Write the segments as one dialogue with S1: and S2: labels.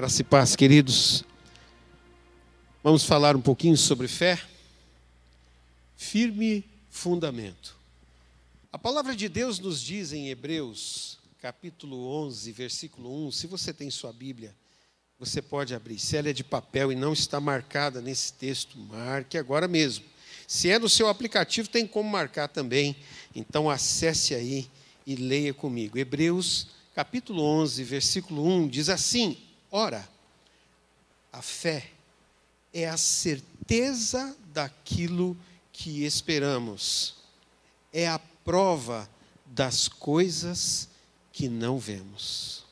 S1: Graça e paz, queridos. Vamos falar um pouquinho sobre fé. Firme fundamento. A palavra de Deus nos diz em Hebreus, capítulo 11, versículo 1. Se você tem sua Bíblia, você pode abrir. Se ela é de papel e não está marcada nesse texto, marque agora mesmo. Se é no seu aplicativo, tem como marcar também. Então, acesse aí e leia comigo. Hebreus, capítulo 11, versículo 1, diz assim: Ora, a fé é a certeza daquilo que esperamos. É a prova das coisas que não vemos.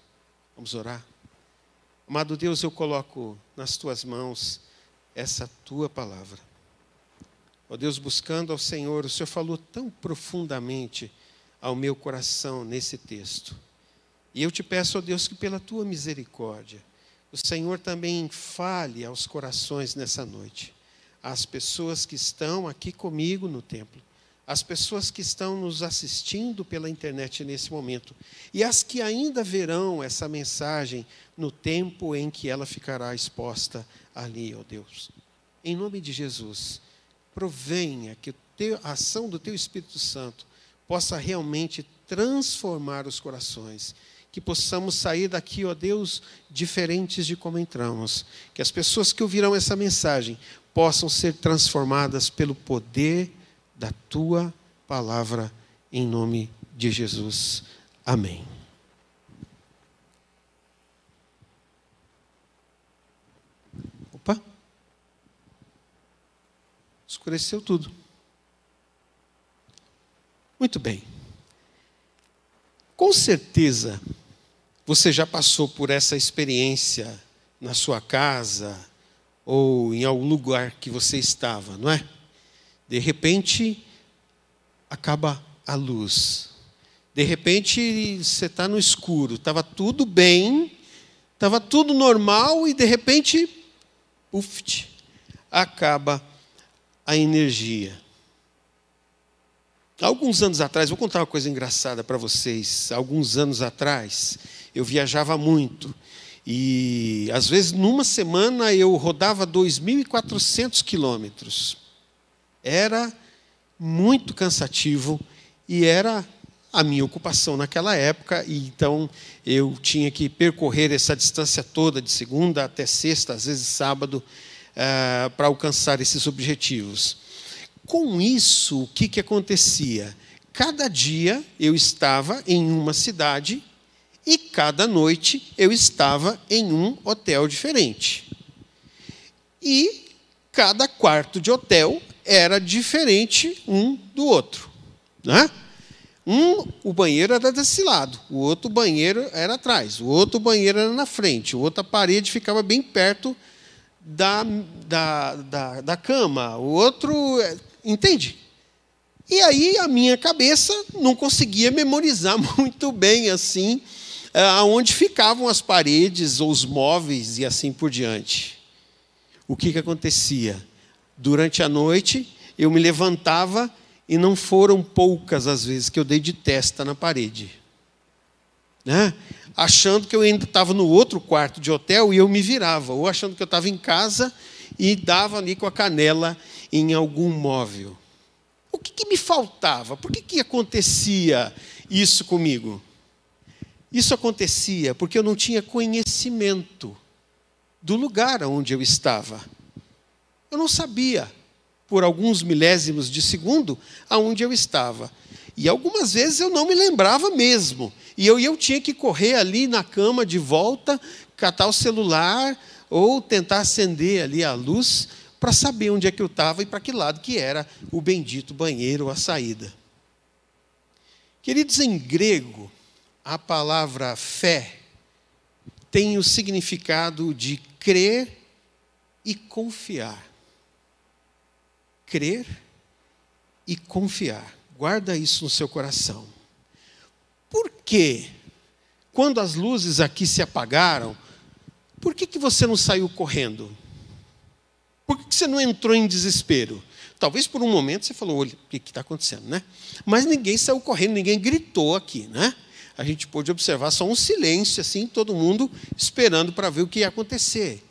S1: Vamos orar? Amado Deus, eu coloco nas tuas mãos essa tua palavra. Ó Deus, buscando ao Senhor, o Senhor falou tão profundamente ao meu coração nesse texto. E eu te peço, ó Deus, que pela tua misericórdia, o Senhor também fale aos corações nessa noite. As pessoas que estão aqui comigo no templo, as pessoas que estão nos assistindo pela internet nesse momento, e as que ainda verão essa mensagem no tempo em que ela ficará exposta ali, ó Deus. Em nome de Jesus, provenha que a ação do teu Espírito Santo possa realmente transformar os corações, que possamos sair daqui, ó Deus, diferentes de como entramos, que as pessoas que ouvirão essa mensagem possam ser transformadas pelo poder da tua palavra, em nome de Jesus. Amém. Opa! Escureceu tudo. Muito bem. Com certeza, você já passou por essa experiência na sua casa ou em algum lugar que você estava, não é? De repente, acaba a luz. De repente, você está no escuro. Estava tudo bem, estava tudo normal e, de repente, uf, acaba a energia. Alguns anos atrás, vou contar uma coisa engraçada para vocês. Alguns anos atrás, eu viajava muito. E, às vezes, numa semana, eu rodava 2.400 quilômetros. Era muito cansativo e era a minha ocupação naquela época. E, então, eu tinha que percorrer essa distância toda, de segunda até sexta, às vezes sábado, para alcançar esses objetivos. Com isso, o que acontecia? Cada dia eu estava em uma cidade e cada noite eu estava em um hotel diferente. E cada quarto de hotel era diferente um do outro, né? O banheiro era desse lado, o outro banheiro era atrás, o outro banheiro era na frente, a outra parede ficava bem perto da cama, o outro... Entende? E aí a minha cabeça não conseguia memorizar muito bem assim aonde ficavam as paredes ou os móveis e assim por diante. O que acontecia? Durante a noite eu me levantava e não foram poucas as vezes que eu dei de testa na parede, né? Achando que eu ainda estava no outro quarto de hotel e eu me virava, ou achando que eu estava em casa e dava ali com a canela em algum móvel. O que me faltava? Por que acontecia isso comigo? Isso acontecia porque eu não tinha conhecimento do lugar onde eu estava. Eu não sabia, por alguns milésimos de segundo, aonde eu estava. E algumas vezes eu não me lembrava mesmo. E eu tinha que correr ali na cama de volta, catar o celular ou tentar acender ali a luz para saber onde é que eu estava e para que lado que era o bendito banheiro ou a saída. Queridos, em grego, a palavra fé tem o significado de crer e confiar. Crer e confiar. Guarda isso no seu coração. Por quê? Quando as luzes aqui se apagaram, por que você não saiu correndo? Por que você não entrou em desespero? Talvez por um momento você falou, olha, o que está acontecendo, né? Mas ninguém saiu correndo, ninguém gritou aqui, né? a gente pôde observar só um silêncio, assim, todo mundo esperando para ver o que ia acontecer.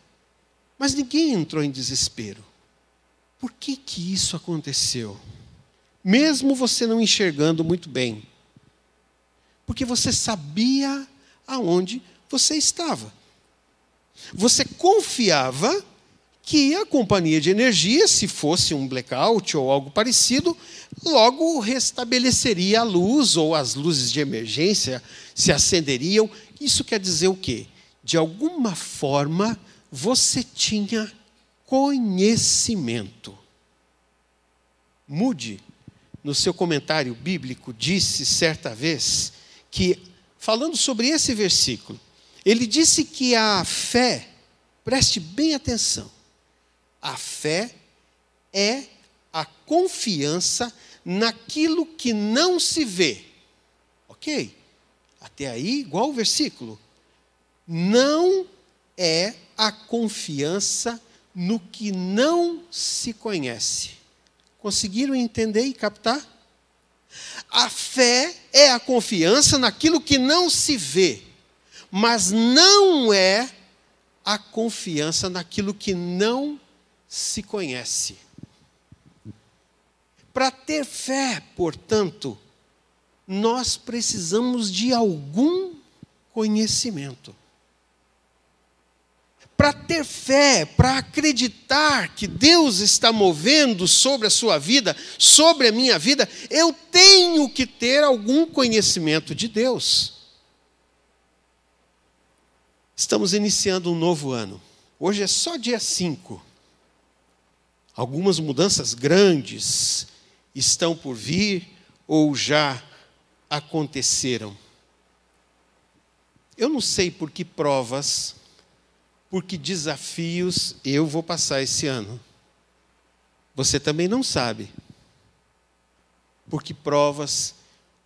S1: Mas ninguém entrou em desespero. Por que que isso aconteceu? Mesmo você não enxergando muito bem. Porque você sabia aonde você estava. Você confiava que a companhia de energia, se fosse um blackout ou algo parecido, logo restabeleceria a luz, ou as luzes de emergência se acenderiam. Isso quer dizer o quê? De alguma forma, você tinha conhecimento. Moody, no seu comentário bíblico, disse certa vez que, falando sobre esse versículo, ele disse que a fé, preste bem atenção, a fé é a confiança naquilo que não se vê. Ok? Até aí, igual o versículo. Não é a confiança no que não se conhece. Conseguiram entender e captar? A fé é a confiança naquilo que não se vê, mas não é a confiança naquilo que não se conhece. Para ter fé, portanto, nós precisamos de algum conhecimento. Para ter fé, para acreditar que Deus está movendo sobre a sua vida, sobre a minha vida, eu tenho que ter algum conhecimento de Deus. Estamos iniciando um novo ano. Hoje é só dia 5. Algumas mudanças grandes estão por vir ou já aconteceram. Eu não sei por que provas, por que desafios eu vou passar esse ano. Você também não sabe. Por que provas,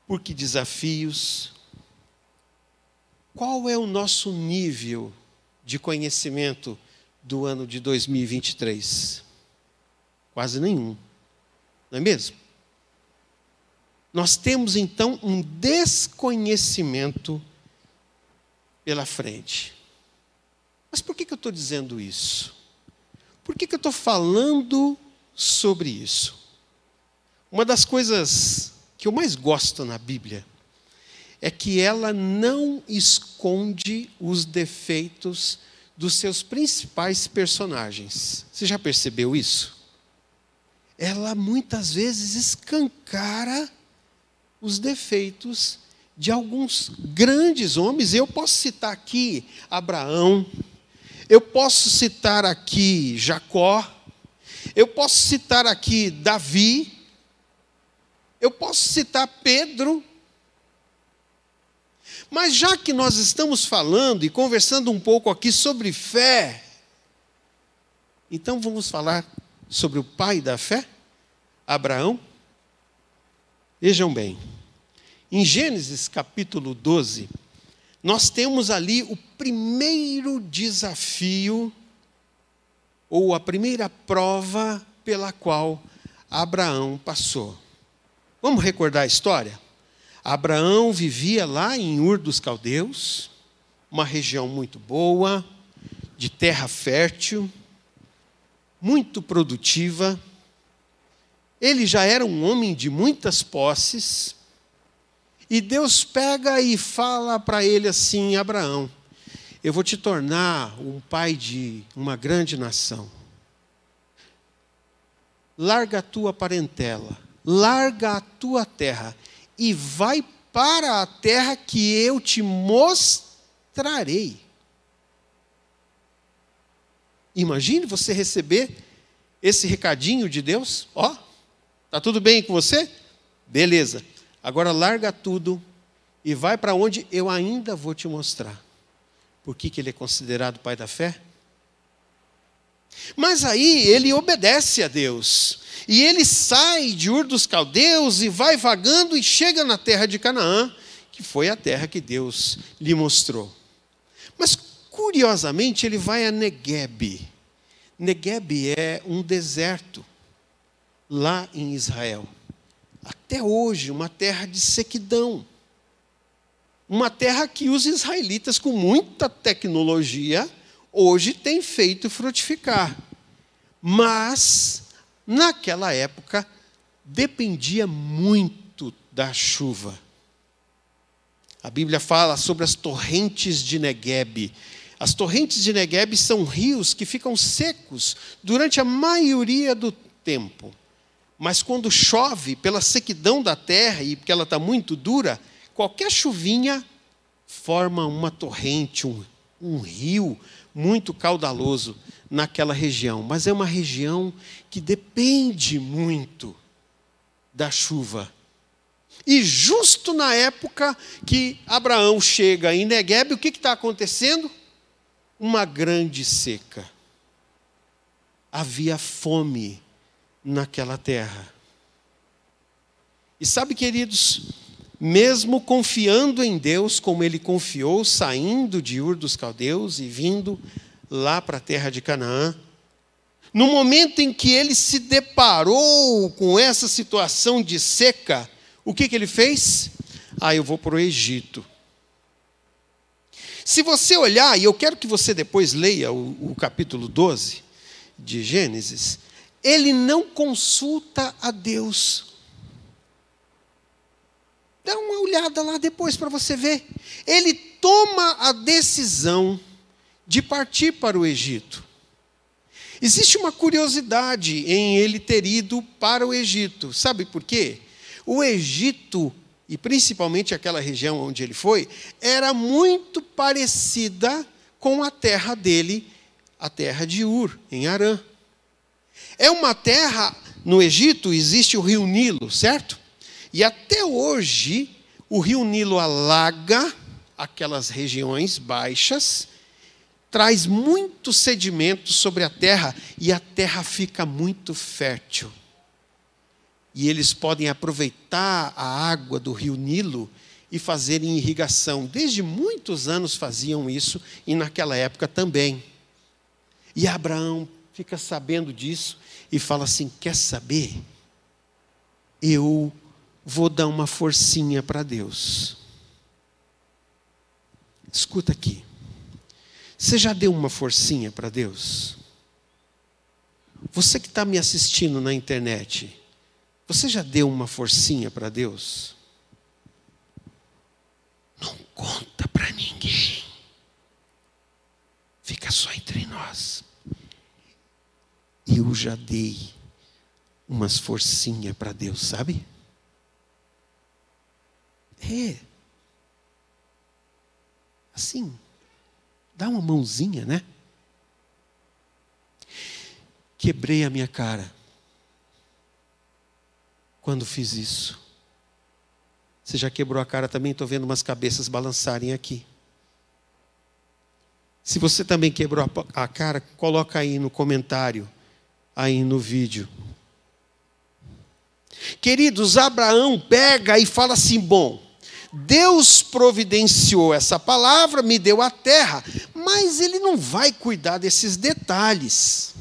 S1: por que desafios. Qual é o nosso nível de conhecimento do ano de 2023? Quase nenhum. Não é mesmo? Nós temos então um desconhecimento pela frente. Mas por que eu estou dizendo isso? Por que eu estou falando sobre isso? Uma das coisas que eu mais gosto na Bíblia é que ela não esconde os defeitos dos seus principais personagens. Você já percebeu isso? Ela muitas vezes escancara os defeitos de alguns grandes homens. Eu posso citar aqui Abraão, eu posso citar aqui Jacó, eu posso citar aqui Davi, eu posso citar Pedro. Mas já que nós estamos falando e conversando um pouco aqui sobre fé, então vamos falar sobre o pai da fé, Abraão. Vejam bem, em Gênesis capítulo 12, nós temos ali o primeiro desafio, ou a primeira prova pela qual Abraão passou. Vamos recordar a história? Abraão vivia lá em Ur dos Caldeus, uma região muito boa, de terra fértil, muito produtiva. Ele já era um homem de muitas posses, e Deus pega e fala para ele assim: Abraão, eu vou te tornar um pai de uma grande nação. Larga a tua parentela, larga a tua terra, e vai para a terra que eu te mostrarei. Imagine você receber esse recadinho de Deus. Ó, tá tudo bem com você? Beleza. Agora larga tudo e vai para onde eu ainda vou te mostrar. Por que ele é considerado pai da fé? Mas aí ele obedece a Deus. E ele sai de Ur dos Caldeus e vai vagando e chega na terra de Canaã, que foi a terra que Deus lhe mostrou. Mas, curiosamente, ele vai a Neguebe. Neguebe é um deserto lá em Israel. Até hoje, uma terra de sequidão. Uma terra que os israelitas, com muita tecnologia, hoje têm feito frutificar. Mas, naquela época, dependia muito da chuva. A Bíblia fala sobre as torrentes de Neguebe. As torrentes de Neguebe são rios que ficam secos durante a maioria do tempo. Mas quando chove, pela sequidão da terra e porque ela está muito dura, qualquer chuvinha forma uma torrente, um rio muito caudaloso naquela região. Mas é uma região que depende muito da chuva. E justo na época que Abraão chega em Neguebe, o que está acontecendo? Uma grande seca. Havia fome naquela terra. E sabe, queridos, mesmo confiando em Deus, como ele confiou, saindo de Ur dos Caldeus e vindo lá para a terra de Canaã, no momento em que ele se deparou com essa situação de seca, o que ele fez? Eu vou para o Egito. Se você olhar, e eu quero que você depois leia o capítulo 12 de Gênesis, ele não consulta a Deus. Dá uma olhada lá depois para você ver. Ele toma a decisão de partir para o Egito. Existe uma curiosidade em ele ter ido para o Egito. Sabe por quê? O Egito, e principalmente aquela região onde ele foi, era muito parecida com a terra dele, a terra de Ur, em Harã. É uma terra, no Egito existe o rio Nilo, certo? E até hoje, o rio Nilo alaga aquelas regiões baixas, traz muito sedimento sobre a terra, e a terra fica muito fértil. E eles podem aproveitar a água do rio Nilo e fazerem irrigação. Desde muitos anos faziam isso, e naquela época também. E Abraão fica sabendo disso e fala assim: quer saber? Eu vou dar uma forcinha para Deus. Escuta aqui. Você já deu uma forcinha para Deus? Você que está me assistindo na internet, você já deu uma forcinha para Deus? Não conta para ninguém. Fica só entre nós. Eu já dei umas forcinhas para Deus, sabe? Assim, dá uma mãozinha, né? Quebrei a minha cara quando fiz isso. Você já quebrou a cara também? Estou vendo umas cabeças balançarem aqui. Se você também quebrou a cara, coloca aí no comentário, aí no vídeo. Queridos, Abraão pega e fala assim: bom, Deus providenciou essa palavra, me deu a terra, mas ele não vai cuidar desses detalhes.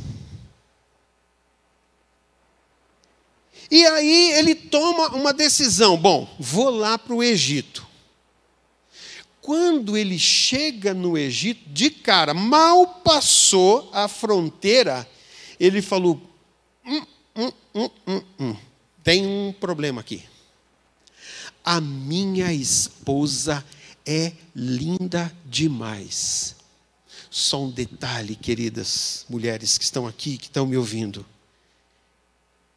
S1: E aí ele toma uma decisão: bom, vou lá para o Egito. Quando ele chega no Egito, de cara, mal passou a fronteira, ele falou: tem um problema aqui. A minha esposa é linda demais. Só um detalhe, queridas mulheres que estão aqui, que estão me ouvindo.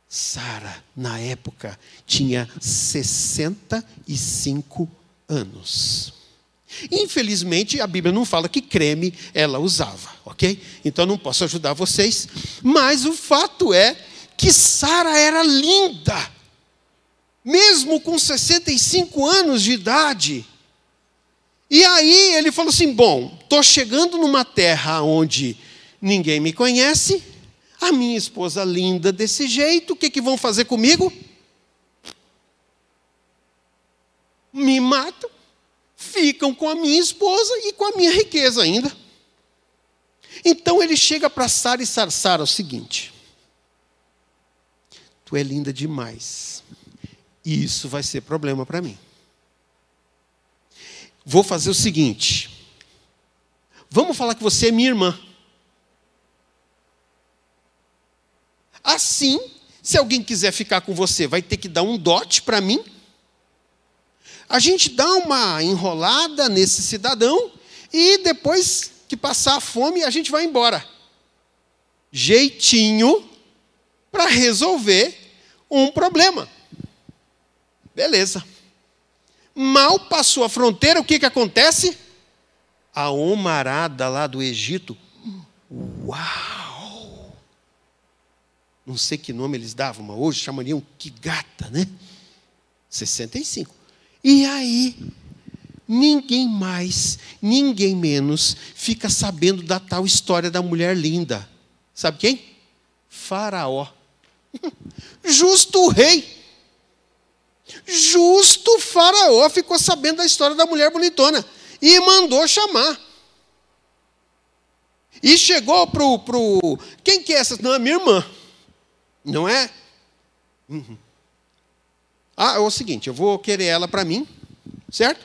S1: Sara, na época, tinha 65 anos. Infelizmente, a Bíblia não fala que creme ela usava, ok? Então, não posso ajudar vocês. Mas o fato é que Sara era linda. Mesmo com 65 anos de idade. E aí ele falou assim: bom, estou chegando numa terra onde ninguém me conhece, a minha esposa linda desse jeito, o que vão fazer comigo? Me matam, ficam com a minha esposa e com a minha riqueza ainda. Então ele chega para Sara e Sara, o seguinte: tu é linda demais. E isso vai ser problema para mim. vou fazer o seguinte. Vamos falar que você é minha irmã. Assim, se alguém quiser ficar com você, vai ter que dar um dote para mim. A gente dá uma enrolada nesse cidadão e depois que passar a fome, a gente vai embora. Jeitinho para resolver um problema. Beleza. Mal passou a fronteira, o que acontece? A homarada lá do Egito, uau! Não sei que nome eles davam, mas hoje chamariam que gata, né? 65. E aí, ninguém mais, ninguém menos, fica sabendo da tal história da mulher linda. Sabe quem? Faraó. Justo rei. Justo Faraó ficou sabendo da história da mulher bonitona. E mandou chamar. E chegou pro... Quem que é essa? Não, é minha irmã. Não é? Uhum. É o seguinte, eu vou querer ela para mim, certo?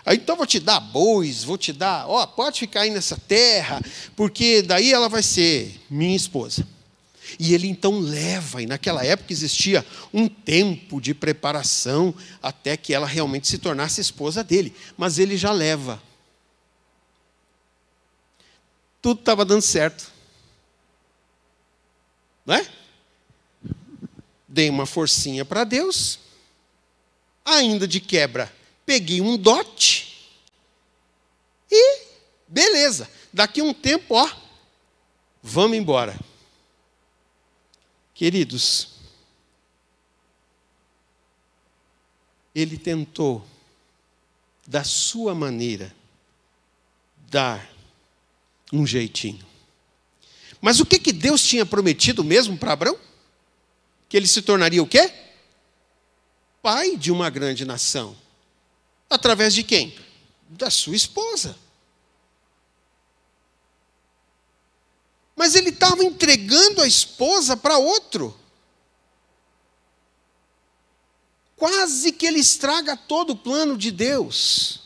S1: Aí, então vou te dar bois, vou te dar... pode ficar aí nessa terra, porque daí ela vai ser minha esposa. E ele então leva, e naquela época existia um tempo de preparação até que ela realmente se tornasse esposa dele. Mas ele já leva. Tudo estava dando certo. Não é? Dei uma forcinha para Deus. Ainda de quebra, peguei um dote. E beleza. Daqui um tempo, vamos embora. Queridos, ele tentou, da sua maneira, dar um jeitinho. Mas o que Deus tinha prometido mesmo para Abrão? Que ele se tornaria o quê? Pai de uma grande nação. Através de quem? Da sua esposa. Mas ele estava entregando a esposa para outro. Quase que ele estraga todo o plano de Deus.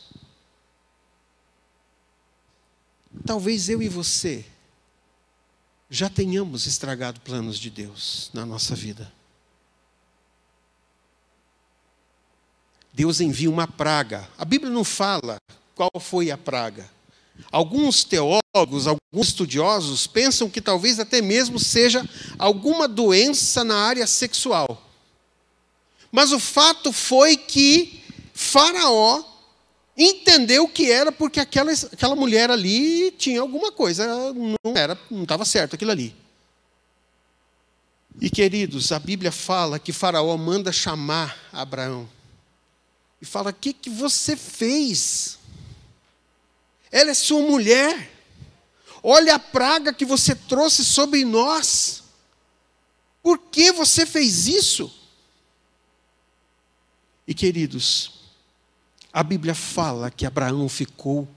S1: Talvez eu e você já tenhamos estragado planos de Deus na nossa vida. Deus envia uma praga. A Bíblia não fala qual foi a praga. Alguns teólogos, alguns estudiosos pensam que talvez até mesmo seja alguma doença na área sexual. Mas o fato foi que Faraó entendeu que era porque aquela mulher ali tinha alguma coisa, não estava certo aquilo ali. E queridos, a Bíblia fala que Faraó manda chamar Abraão. E fala, o que você fez? Ela é sua mulher. Olha a praga que você trouxe sobre nós. Por que você fez isso? E queridos, a Bíblia fala que Abraão ficou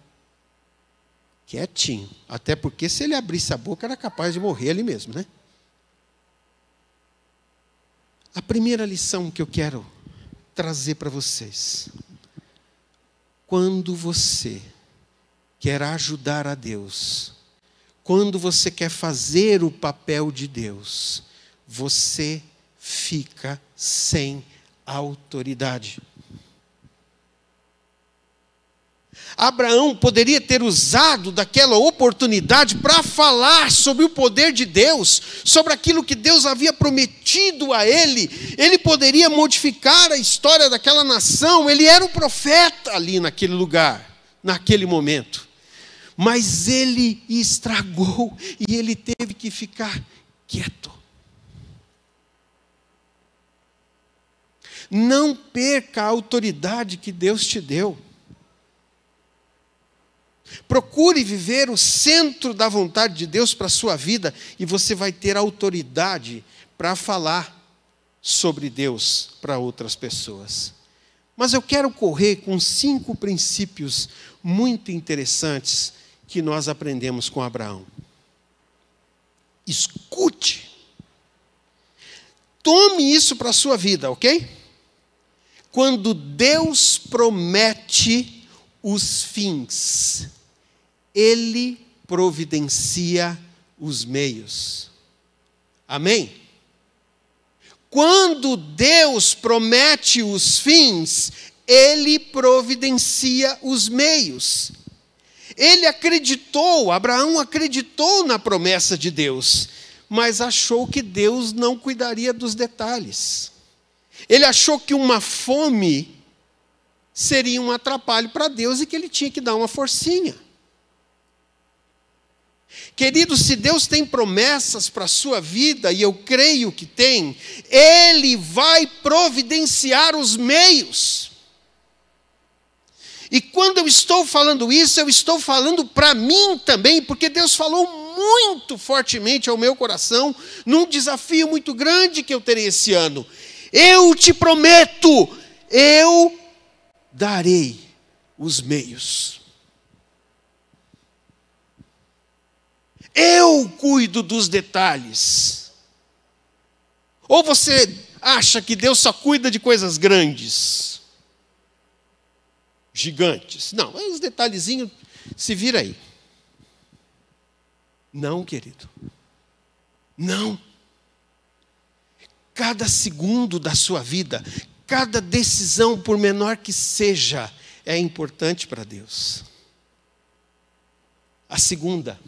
S1: quietinho. Até porque se ele abrisse a boca era capaz de morrer ali mesmo, né? A primeira lição que eu quero trazer para vocês. Quando você quer ajudar a Deus, quando você quer fazer o papel de Deus, você fica sem autoridade. Abraão poderia ter usado daquela oportunidade para falar sobre o poder de Deus, sobre aquilo que Deus havia prometido a ele. Ele poderia modificar a história daquela nação. Ele era o profeta ali naquele lugar, naquele momento. Mas ele estragou e ele teve que ficar quieto. Não perca a autoridade que Deus te deu. Procure viver o centro da vontade de Deus para a sua vida e você vai ter autoridade para falar sobre Deus para outras pessoas. Mas eu quero correr com 5 princípios muito interessantes que nós aprendemos com Abraão. Escute. Tome isso para a sua vida, ok? Quando Deus promete, os fins, Ele providencia os meios. Amém? Quando Deus promete os fins, Ele providencia os meios. Abraão acreditou na promessa de Deus, mas achou que Deus não cuidaria dos detalhes. Ele achou que uma fome seria um atrapalho para Deus e que ele tinha que dar uma forcinha. Querido, se Deus tem promessas para a sua vida, e eu creio que tem, Ele vai providenciar os meios. E quando eu estou falando isso, eu estou falando para mim também, porque Deus falou muito fortemente ao meu coração, num desafio muito grande que eu terei esse ano. Eu te prometo, eu darei os meios. Eu cuido dos detalhes. Ou você acha que Deus só cuida de coisas grandes, gigantes? Não, os detalhezinhos, se vira aí. Não, querido. Não. Cada segundo da sua vida, cada decisão, por menor que seja, é importante para Deus. A segunda,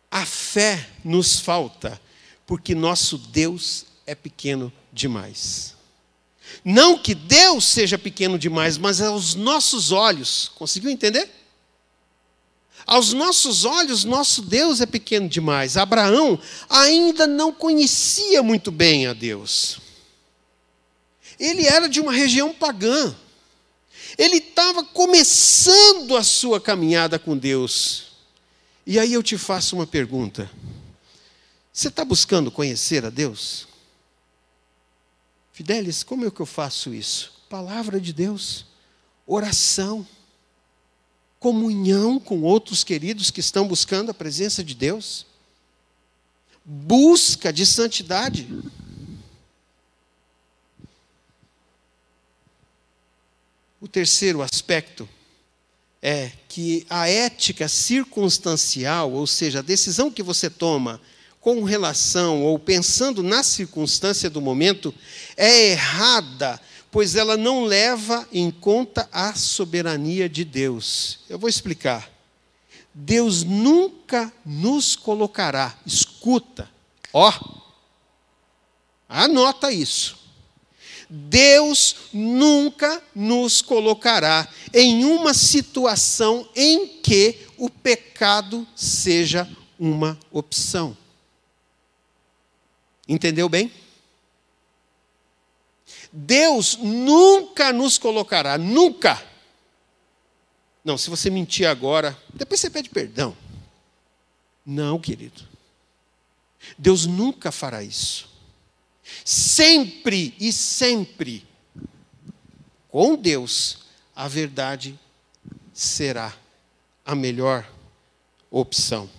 S1: a fé nos falta, porque nosso Deus é pequeno demais. Não que Deus seja pequeno demais, mas aos nossos olhos, conseguiu entender? Aos nossos olhos, nosso Deus é pequeno demais. Abraão ainda não conhecia muito bem a Deus. Ele era de uma região pagã. Ele estava começando a sua caminhada com Deus. E aí eu te faço uma pergunta. Você está buscando conhecer a Deus? Fidelis, como é que eu faço isso? Palavra de Deus, oração, comunhão com outros queridos que estão buscando a presença de Deus, busca de santidade. O terceiro aspecto é que a ética circunstancial, ou seja, a decisão que você toma com relação ou pensando na circunstância do momento, é errada, pois ela não leva em conta a soberania de Deus. Eu vou explicar. Deus nunca nos colocará, escuta, anota isso. Deus nunca nos colocará em uma situação em que o pecado seja uma opção. Entendeu bem? Deus nunca nos colocará, nunca. Não, se você mentir agora, depois você pede perdão. Não, querido. Deus nunca fará isso. Sempre e sempre, com Deus, a verdade será a melhor opção.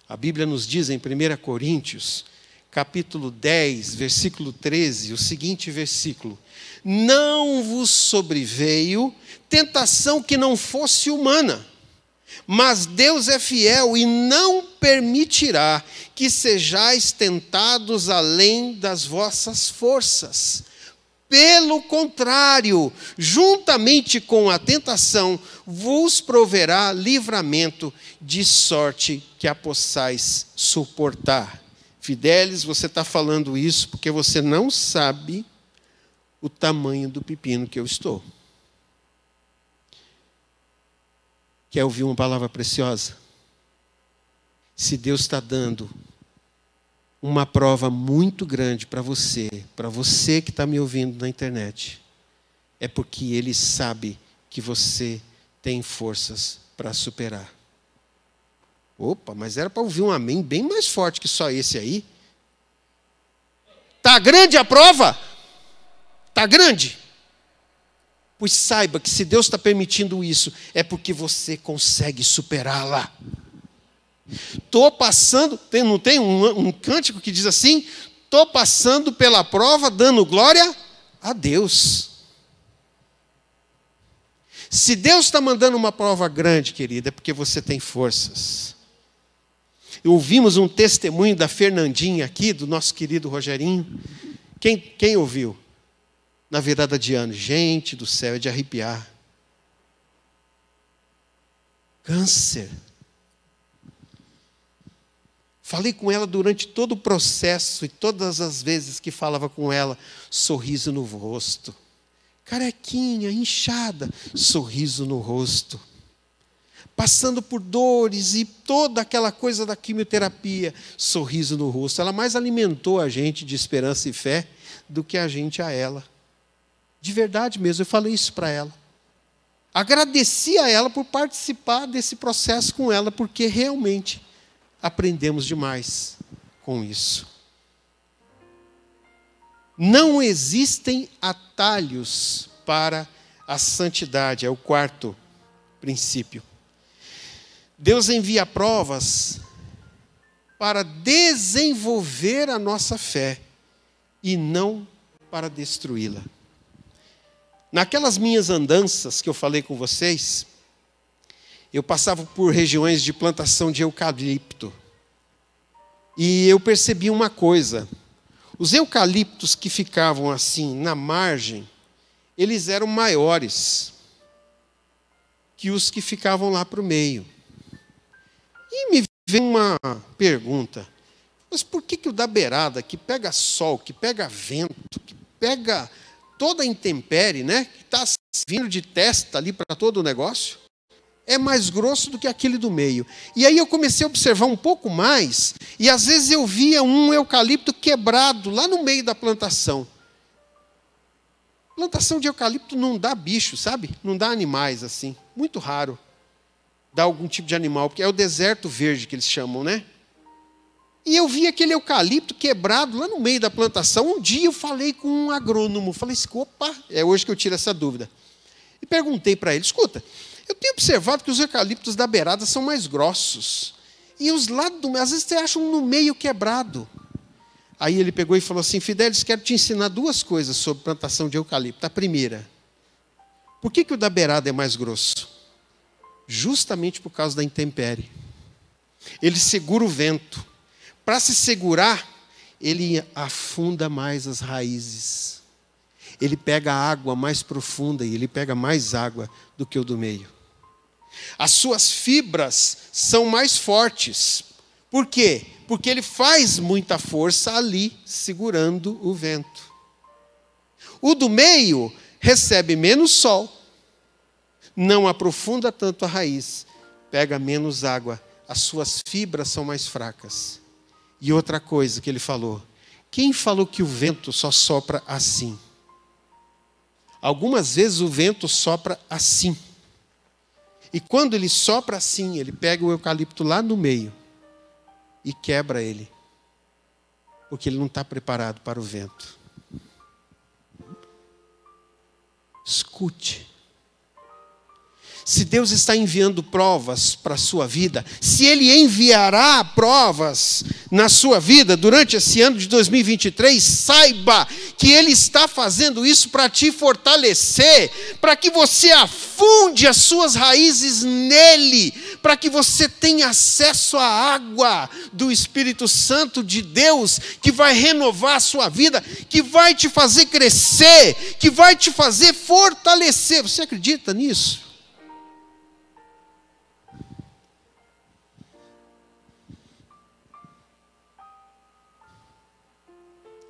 S1: A Bíblia nos diz em 1 Coríntios, capítulo 10, versículo 13, o seguinte versículo: não vos sobreveio tentação que não fosse humana, mas Deus é fiel e não permitirá que sejais tentados além das vossas forças. Pelo contrário, juntamente com a tentação, vos proverá livramento, de sorte que a possais suportar. Fidelis, você está falando isso porque você não sabe o tamanho do pepino que eu estou. Quer ouvir uma palavra preciosa? Se Deus está dando uma prova muito grande para você que está me ouvindo na internet, é porque Ele sabe que você tem forças para superar. Opa, mas era para ouvir um amém bem mais forte que só esse aí. Está grande a prova? Está grande? Pois saiba que se Deus está permitindo isso, é porque você consegue superá-la. Estou passando, não tem um cântico que diz assim? Estou passando pela prova, dando glória a Deus. Se Deus está mandando uma prova grande, querida, é porque você tem forças. Ouvimos um testemunho da Fernandinha aqui, do nosso querido Rogerinho. Quem ouviu? Na virada de ano. Gente do céu, é de arrepiar. Câncer. Falei com ela durante todo o processo e todas as vezes que falava com ela, sorriso no rosto. Carequinha, inchada, sorriso no rosto. Passando por dores e toda aquela coisa da quimioterapia, sorriso no rosto. Ela mais alimentou a gente de esperança e fé do que a gente a ela. De verdade mesmo, eu falei isso para ela. Agradeci a ela por participar desse processo com ela, porque realmente aprendemos demais com isso. Não existem atalhos para a santidade, é o quarto princípio. Deus envia provas para desenvolver a nossa fé e não para destruí-la. Naquelas minhas andanças que eu falei com vocês, eu passava por regiões de plantação de eucalipto. E eu percebi uma coisa. Os eucaliptos que ficavam assim na margem, eles eram maiores que os que ficavam lá para o meio. E me veio uma pergunta. Mas por que o da beirada, que pega sol, que pega vento, que pega toda a intempérie, né, que está vindo de testa ali para todo o negócio, é mais grosso do que aquele do meio? E aí eu comecei a observar um pouco mais, e às vezes eu via um eucalipto quebrado lá no meio da plantação. Plantação de eucalipto não dá bicho, sabe? Não dá animais assim, muito raro. Dá algum tipo de animal, porque é o deserto verde que eles chamam, né? E eu vi aquele eucalipto quebrado lá no meio da plantação. Um dia eu falei com um agrônomo, falei assim, opa, é hoje que eu tiro essa dúvida. E perguntei para ele, escuta, eu tenho observado que os eucaliptos da beirada são mais grossos. E os lados do meio, às vezes você acha um no meio quebrado. Aí ele pegou e falou assim, Fidelis, quero te ensinar duas coisas sobre plantação de eucalipto. A primeira, por que o da beirada é mais grosso? Justamente por causa da intempérie. Ele segura o vento. Para se segurar, ele afunda mais as raízes. Ele pega a água mais profunda e ele pega mais água do que o do meio. As suas fibras são mais fortes. Por quê? Porque ele faz muita força ali, segurando o vento. O do meio recebe menos sol, não aprofunda tanto a raiz, pega menos água, as suas fibras são mais fracas. E outra coisa que ele falou, quem falou que o vento só sopra assim? Algumas vezes o vento sopra assim. E quando ele sopra assim, ele pega o eucalipto lá no meio e quebra ele. Porque ele não está preparado para o vento. Escute. Se Deus está enviando provas para a sua vida, se Ele enviará provas na sua vida durante esse ano de 2023, saiba que Ele está fazendo isso para te fortalecer, para que você afunde as suas raízes nele, para que você tenha acesso à água do Espírito Santo de Deus, que vai renovar a sua vida, que vai te fazer crescer, que vai te fazer fortalecer. Você acredita nisso?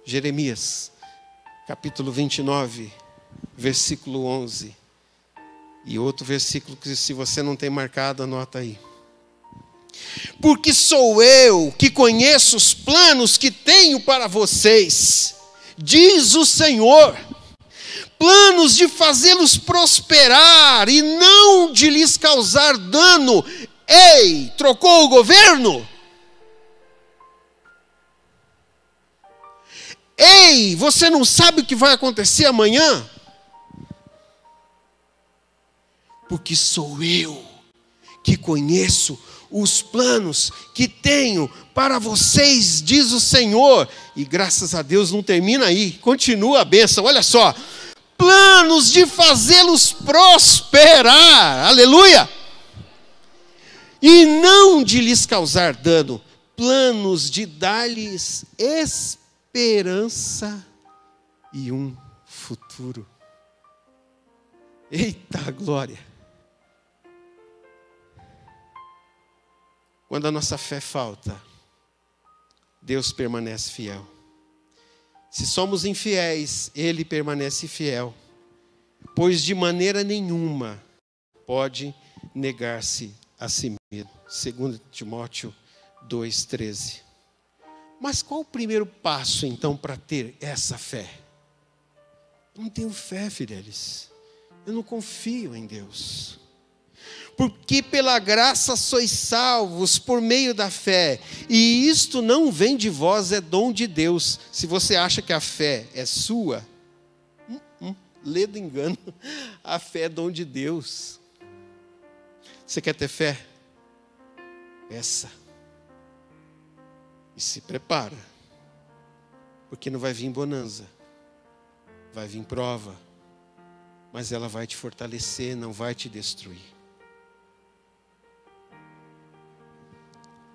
S1: Jeremias, capítulo 29, versículo 11. E outro versículo que, se você não tem marcado, anota aí. Porque sou eu que conheço os planos que tenho para vocês, diz o Senhor. Planos de fazê-los prosperar e não de lhes causar dano. Ei, trocou o governo? Ei, você não sabe o que vai acontecer amanhã? Porque sou eu que conheço os planos que tenho para vocês, diz o Senhor. E graças a Deus não termina aí, continua a bênção, olha só. planos de fazê-los prosperar, aleluia, e não de lhes causar dano, planos de dar-lhes esperança e um futuro. Eita glória! Quando a nossa fé falta, Deus permanece fiel. Se somos infiéis, Ele permanece fiel, pois de maneira nenhuma pode negar-se a si mesmo. 2 Timóteo 2,13. Mas qual o primeiro passo, então, para ter essa fé? Eu não tenho fé, Fidelis. Eu não confio em Deus. Porque pela graça sois salvos por meio da fé. E isto não vem de vós, é dom de Deus. Se você acha que a fé é sua, lê do engano. A fé é dom de Deus. Você quer ter fé? Peça. E se prepara. Porque não vai vir bonança. Vai vir prova. Mas ela vai te fortalecer, não vai te destruir.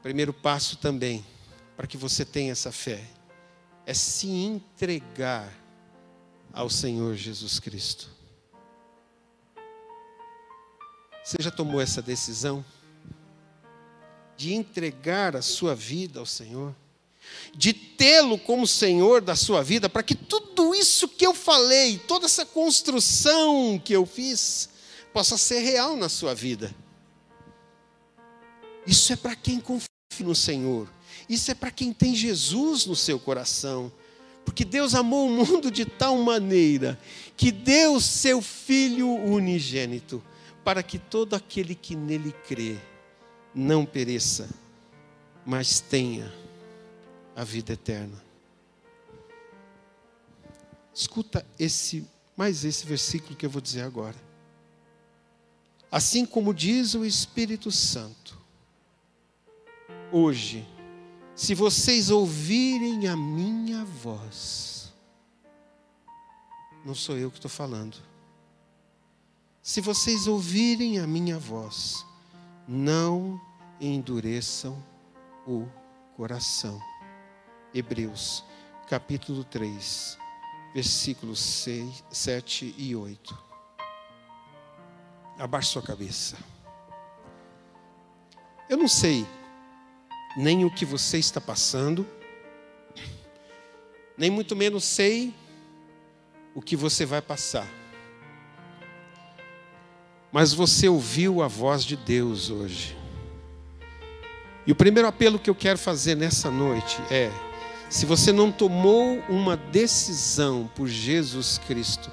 S1: Primeiro passo também, para que você tenha essa fé, é se entregar ao Senhor Jesus Cristo. Você já tomou essa decisão? De entregar a sua vida ao Senhor? De tê-lo como Senhor da sua vida, para que tudo isso que eu falei, toda essa construção que eu fiz, possa ser real na sua vida. Isso é para quem confia no Senhor. Isso é para quem tem Jesus no seu coração. Porque Deus amou o mundo de tal maneira que deu seu Filho unigênito, para que todo aquele que nele crê não pereça, mas tenha a vida eterna. Escuta mais esse versículo que eu vou dizer agora. Assim como diz o Espírito Santo, hoje, se vocês ouvirem a minha voz, não sou eu que estou falando. Se vocês ouvirem a minha voz, não endureçam o coração. Hebreus, capítulo 3, versículos 6, 7 e 8. Abaixe sua cabeça. Eu não sei nem o que você está passando, nem muito menos sei o que você vai passar. Mas você ouviu a voz de Deus hoje. E o primeiro apelo que eu quero fazer nessa noite é: se você não tomou uma decisão por Jesus Cristo,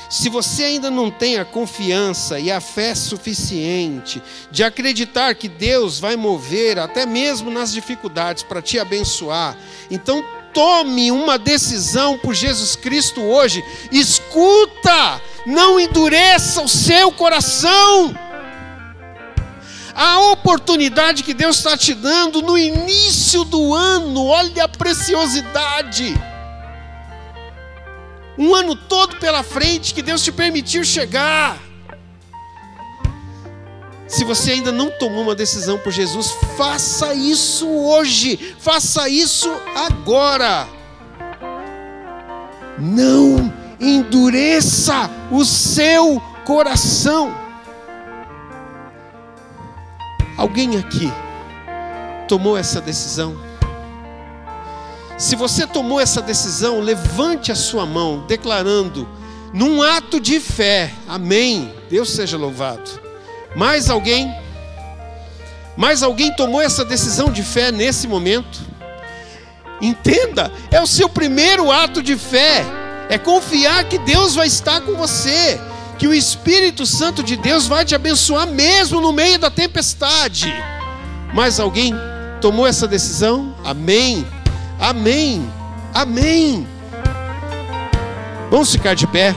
S1: se você ainda não tem a confiança e a fé suficiente de acreditar que Deus vai mover até mesmo nas dificuldades para te abençoar, então tome uma decisão por Jesus Cristo hoje. Escuta, não endureça o seu coração. A oportunidade que Deus está te dando no início do ano, olha a preciosidade. Um ano todo pela frente que Deus te permitiu chegar. Se você ainda não tomou uma decisão por Jesus, faça isso hoje, faça isso agora. Não endureça o seu coração. Alguém aqui tomou essa decisão? Se você tomou essa decisão, levante a sua mão, declarando, num ato de fé, amém, Deus seja louvado. Mais alguém? Mais alguém tomou essa decisão de fé nesse momento? Entenda, é o seu primeiro ato de fé, é confiar que Deus vai estar com você, que o Espírito Santo de Deus vai te abençoar mesmo no meio da tempestade. Mais alguém tomou essa decisão? Amém, amém, amém. Vamos ficar de pé.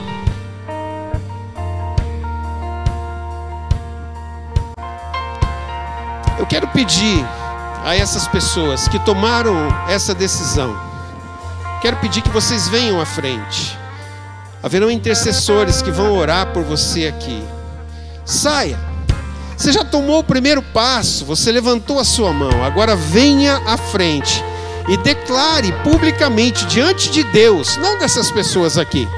S1: Eu quero pedir a essas pessoas que tomaram essa decisão, quero pedir que vocês venham à frente. Haverão intercessores que vão orar por você aqui. Saia. Você já tomou o primeiro passo, você levantou a sua mão. Agora venha à frente e declare publicamente diante de Deus, não dessas pessoas aqui,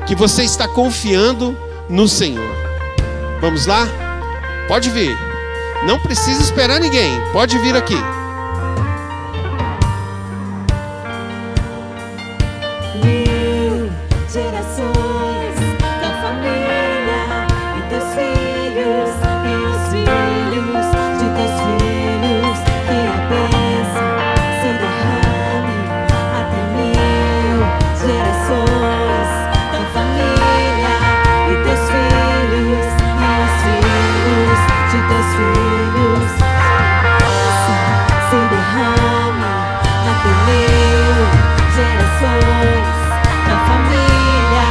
S1: que você está confiando no Senhor. Vamos lá? Pode vir. Não precisa esperar ninguém. Pode vir aqui.
S2: Gerações da família e teus filhos e os filhos de teus filhos, que a bênção se derrame até 1000 gerações da família e teus filhos e os filhos de teus filhos, se derrame até 1000 gerações da família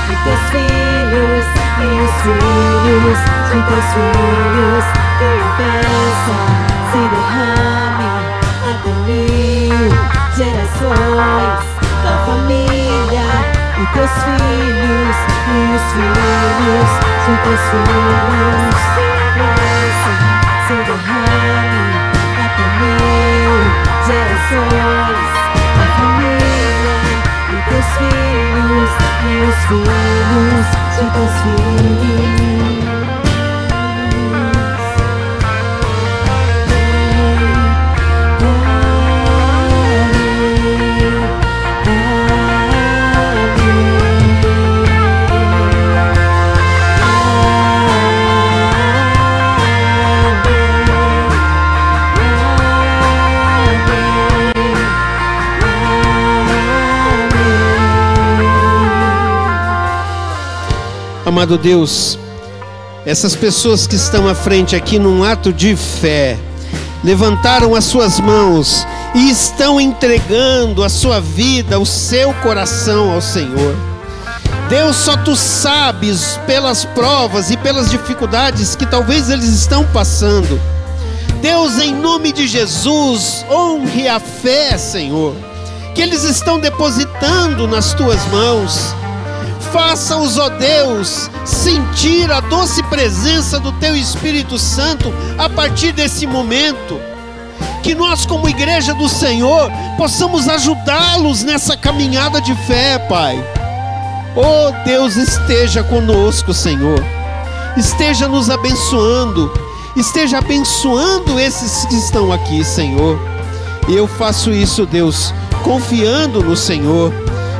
S2: e teus filhos e os filhos de teus filhos, que a bênção se derrame até 1000 gerações da família e teus filhos e os filhos de teus filhos, que a bênção se derrame até 1000 gerações da família e teus filhos e os filhos de teus filhos.
S1: Amado Deus, essas pessoas que estão à frente aqui num ato de fé, levantaram as suas mãos e estão entregando a sua vida, o seu coração ao Senhor. Deus, só Tu sabes pelas provas e pelas dificuldades que talvez eles estão passando. Deus, em nome de Jesus, honre a fé, Senhor, que eles estão depositando nas Tuas mãos. Faça-os, ó Deus, sentir a doce presença do Teu Espírito Santo a partir desse momento. Que nós, como igreja do Senhor, possamos ajudá-los nessa caminhada de fé, Pai. Oh Deus, esteja conosco, Senhor. Esteja nos abençoando. Esteja abençoando esses que estão aqui, Senhor. E eu faço isso, Deus, confiando no Senhor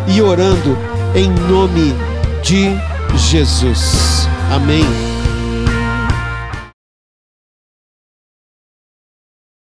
S1: e orando em nome de Jesus. Amém.